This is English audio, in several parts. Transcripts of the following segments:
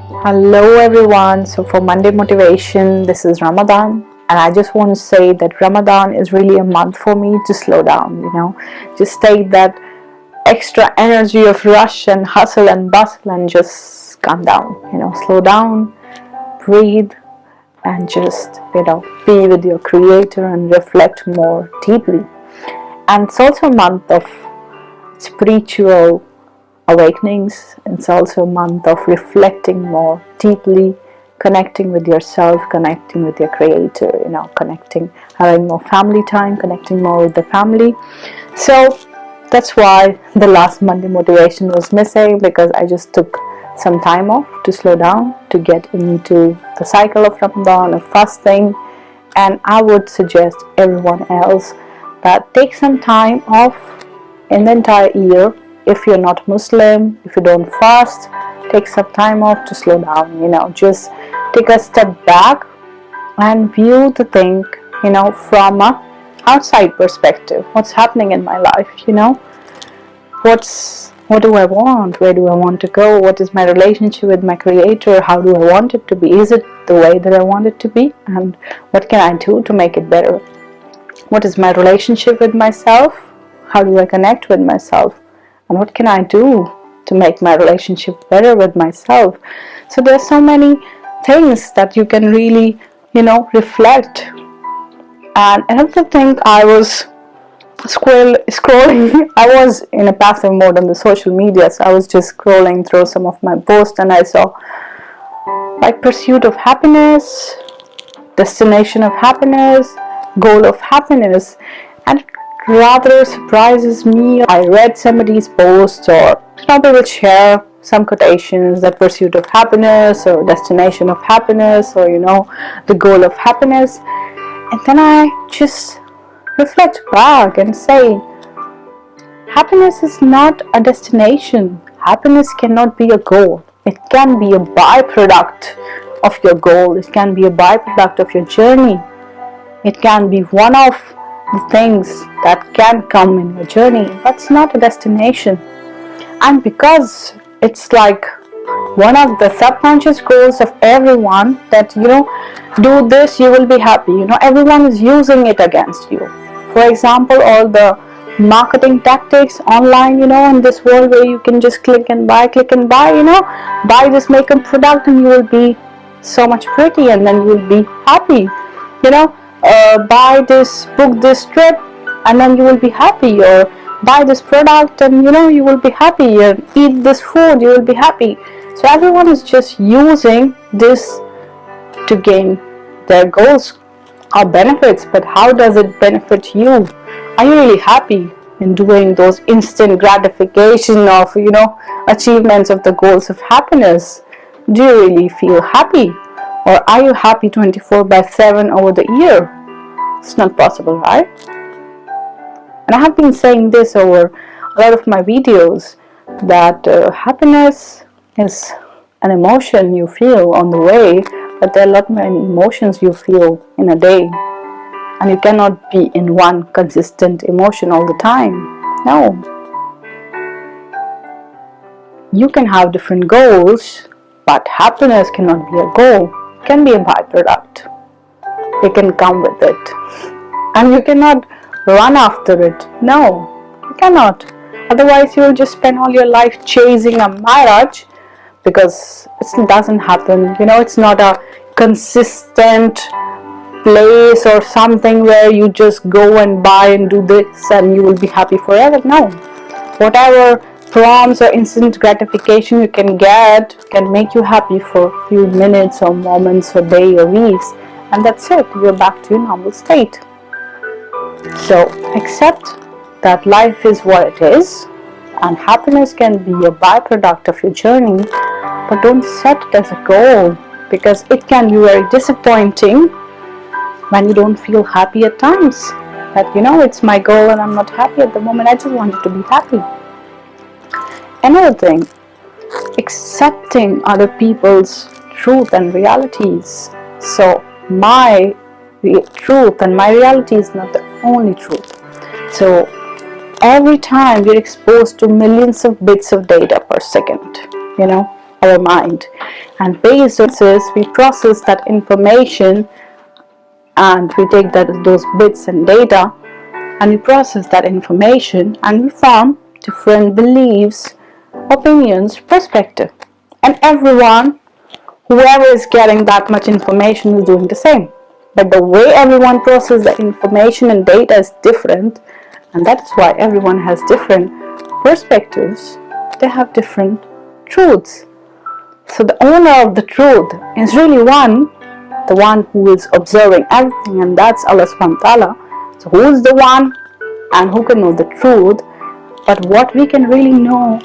Hello everyone. So for Monday motivation, this is Ramadan, and I just want to say that Ramadan is really a month for me to slow down, just take that extra energy of rush and hustle and bustle and just calm down, slow down, breathe, and just, be with your creator and reflect more deeply. And it's also a month of spiritual awakenings. It's also a month of reflecting more deeply, connecting with yourself, connecting with your creator, connecting, having more family time, connecting more with the family. So that's why the last Monday motivation was missing, because I just took some time off to slow down, to get into the cycle of Ramadan, of fasting. And I would suggest everyone else that take some time off in the entire year. If you're not Muslim, if you don't fast, take some time off to slow down, just take a step back and view the thing, from a outside perspective. What's happening in my life, what do I want? Where do I want to go? What is my relationship with my creator? How do I want it to be? Is it the way that I want it to be? And what can I do to make it better? What is my relationship with myself? How do I connect with myself? And what can I do to make my relationship better with myself? So there's so many things that you can really, reflect. And another thing, I was scrolling. I was in a passive mode on the social media, so I was just scrolling through some of my posts, and I saw like pursuit of happiness, destination of happiness, goal of happiness, and it rather surprises me. I read somebody's post, or they will share some quotations, that pursuit of happiness or destination of happiness, or the goal of happiness, and then I just reflect back and say, happiness is not a destination. Happiness cannot be a goal. It can be a byproduct of your goal. It can be a byproduct of your journey. It can be one of the things that can come in your journey, but it's not a destination. And because it's like one of the subconscious goals of everyone, that do this, you will be happy. Everyone is using it against you. For example, all the marketing tactics online, in this world, where you can just click and buy, buy this makeup product and you will be so much pretty, and then you will be happy. Buy this, book this trip, and then you will be happy. Or buy this product and you will be happy. Or eat this food, you will be happy. So everyone is just using this to gain their goals or benefits. But how does it benefit you? Are you really happy in doing those instant gratification of achievements of the goals of happiness? Do you really feel happy? Or are you happy 24/7 over the year? It's not possible, right? And I have been saying this over a lot of my videos, that happiness is an emotion you feel on the way, but there are a lot many emotions you feel in a day, and you cannot be in one consistent emotion all the time. No. You can have different goals, but happiness cannot be a goal. It can be a byproduct. It can come with it, and you cannot run after it. No, you cannot. Otherwise, you will just spend all your life chasing a mirage, because it doesn't happen. It's not a consistent place or something where you just go and buy and do this and you will be happy forever. No. Whatever prompts or instant gratification you can get can make you happy for a few minutes or moments or day or weeks, and that's it. You're back to your normal state. So accept that life is what it is, and happiness can be a byproduct of your journey, but don't set it as a goal, because it can be very disappointing when you don't feel happy at times. That it's my goal and I'm not happy at the moment. I just wanted to be happy. Another thing, accepting other people's truth and realities. So my truth and my reality is not the only truth. So every time you're exposed to millions of bits of data per second, our mind. And based on this, we process that information, and we take those bits and data, and we process that information, and we form different beliefs, opinions, perspective. And everyone, whoever is getting that much information, is doing the same. But the way everyone processes the information and data is different, and that's why everyone has different perspectives. They have different truths. So the owner of the truth is really the one who is observing everything, and that's Allah subhanahu wa ta'ala. So who is the one and who can know the truth? But what we can really know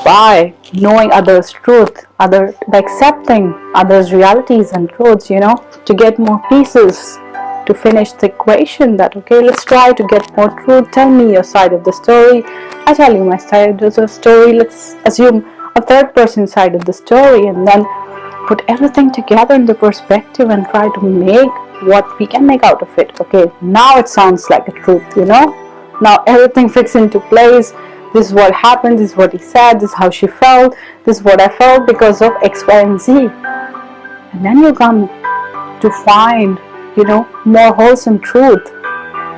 by knowing others' truth, by accepting others' realities and truths, to get more pieces to finish the equation. That, okay, let's try to get more truth. Tell me your side of the story. I tell you my side of the story. Let's assume a third person side of the story, and then put everything together in the perspective and try to make what we can make out of it. Okay, now it sounds like a truth, Now everything fits into place. This is what happened, this is what he said, this is how she felt, this is what I felt because of X, Y, and Z. And then you come to find, more wholesome truth.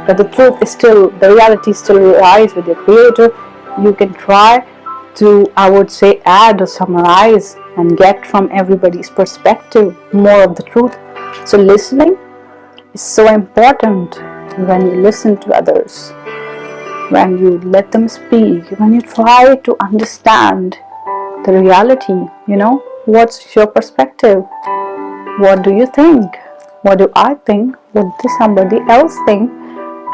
But the truth is still, the reality still lies with your creator. You can try to, I would say, add or summarize and get from everybody's perspective more of the truth. So listening is so important. When you listen to others, when you let them speak, when you try to understand the reality, what's your perspective? What do you think? What do I think? What does somebody else think?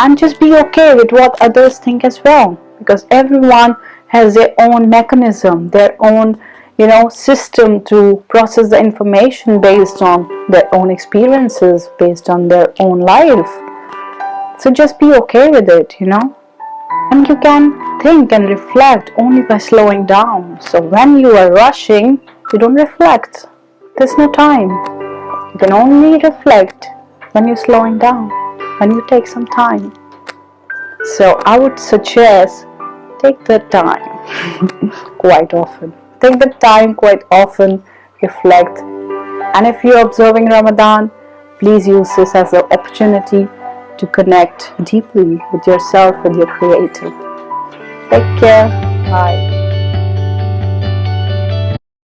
And just be okay with what others think as well, because everyone has their own mechanism, their own, system to process the information based on their own experiences, based on their own life. So just be okay with it, And you can think and reflect only by slowing down. So when you are rushing, you don't reflect. There's no time. You can only reflect when you're slowing down, when you take some time. So I would suggest take the time quite often. Take the time quite often, reflect. And if you're observing Ramadan, please use this as an opportunity to connect deeply with yourself, with your creator. Take care. Bye.